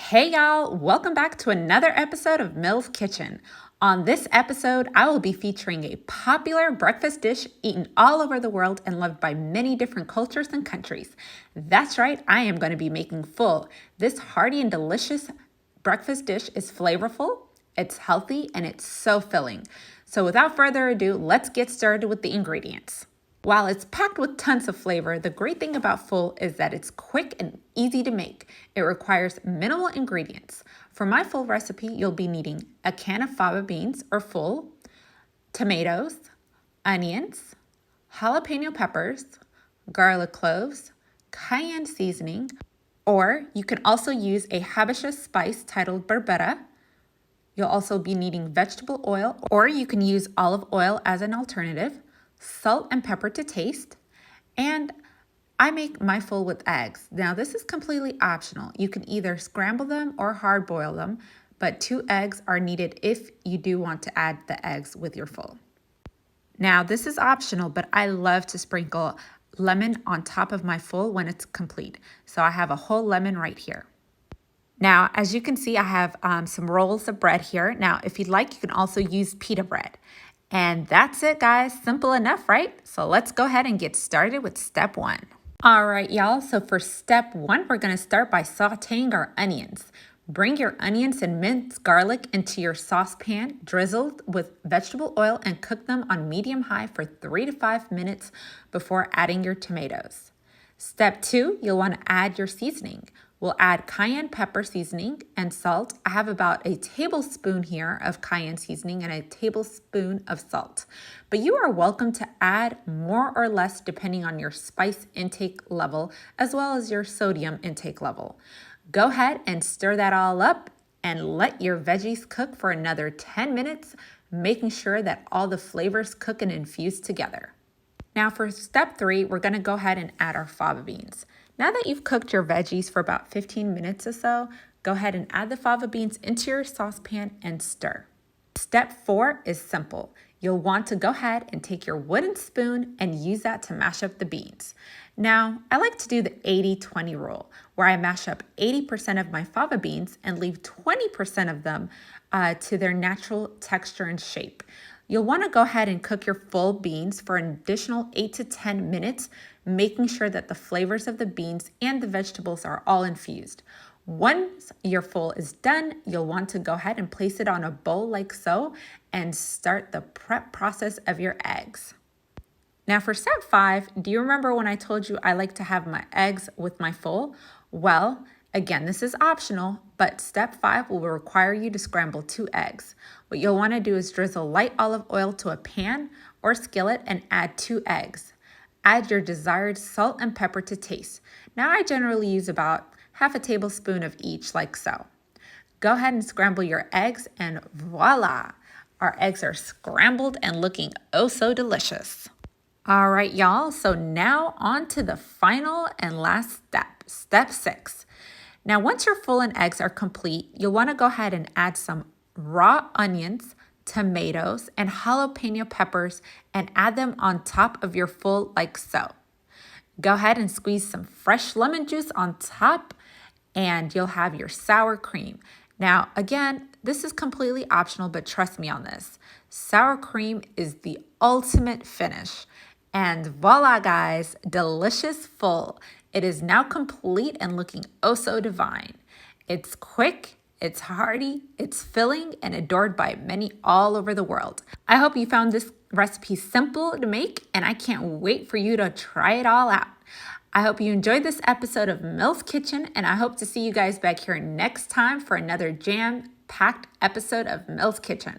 Hey y'all, welcome back to another episode of Mills Kitchen. On this episode, I will be featuring a popular breakfast dish eaten all over the world and loved by many different cultures and countries. That's right, I am going to be making fuul. This hearty and delicious breakfast dish is flavorful, it's healthy, and it's so filling. So without further ado, let's get started with the ingredients. While it's packed with tons of flavor, the great thing about fuul is that it's quick and easy to make. It requires minimal ingredients. For my fuul recipe, you'll be needing a can of fava beans or fuul, tomatoes, onions, jalapeno peppers, garlic cloves, cayenne seasoning, or you can also use a Habesha spice titled berbera. You'll also be needing vegetable oil, or you can use olive oil as an alternative, salt and pepper to taste, and I make my fuul with eggs. Now this is completely optional. You can either scramble them or hard boil them, but 2 eggs are needed if you do want to add the eggs with your fuul. Now this is optional, but I love to sprinkle lemon on top of my fuul when it's complete. So I have a whole lemon right here. Now, as you can see, I have some rolls of bread here. Now, if you'd like, you can also use pita bread. And that's it, guys. Simple enough, right? So let's go ahead and get started with step 1. All right, y'all. So for step 1, we're going to start by sauteing our onions. Bring your onions and minced garlic into your saucepan, drizzled with vegetable oil, and cook them on medium-high for 3 to 5 minutes before adding your tomatoes. Step 2, you'll want to add your seasoning. We'll add cayenne pepper seasoning and salt. I have about a tablespoon here of cayenne seasoning and a tablespoon of salt. But you are welcome to add more or less depending on your spice intake level as well as your sodium intake level. Go ahead and stir that all up and let your veggies cook for another 10 minutes, making sure that all the flavors cook and infuse together. Now for step 3, we're going to go ahead and add our fava beans. Now that you've cooked your veggies for about 15 minutes or so, go ahead and add the fava beans into your saucepan and stir. Step 4 is simple. You'll want to go ahead and take your wooden spoon and use that to mash up the beans. Now, I like to do the 80-20 rule, where I mash up 80% of my fava beans and leave 20% of them to their natural texture and shape. You'll want to go ahead and cook your full beans for an additional 8 to 10 minutes, making sure that the flavors of the beans and the vegetables are all infused. Once your fuul is done, you'll want to go ahead and place it on a bowl like so and start the prep process of your eggs. Now for step 5, do you remember when I told you I like to have my eggs with my fuul? Well, again, this is optional, but step 5 will require you to scramble 2 eggs. What you'll want to do is drizzle light olive oil to a pan or skillet and add 2 eggs. Add your desired salt and pepper to taste. Now I generally use about half a tablespoon of each like so. Go ahead and scramble your eggs and voila! Our eggs are scrambled and looking oh so delicious. All right, y'all, so now on to the final and last step, step 6. Now, once your fuul and eggs are complete, you'll want to go ahead and add some raw onions, tomatoes, and jalapeno peppers and add them on top of your fuul like so. Go ahead and squeeze some fresh lemon juice on top and you'll have your sour cream. Now, again, this is completely optional, but trust me on this. Sour cream is the ultimate finish. And voila, guys, delicious fuul. It is now complete and looking oh so divine. It's quick, it's hearty, it's filling, and adored by many all over the world. I hope you found this recipe simple to make, and I can't wait for you to try it all out. I hope you enjoyed this episode of Mills Kitchen, and I hope to see you guys back here next time for another jam-packed episode of Mills Kitchen.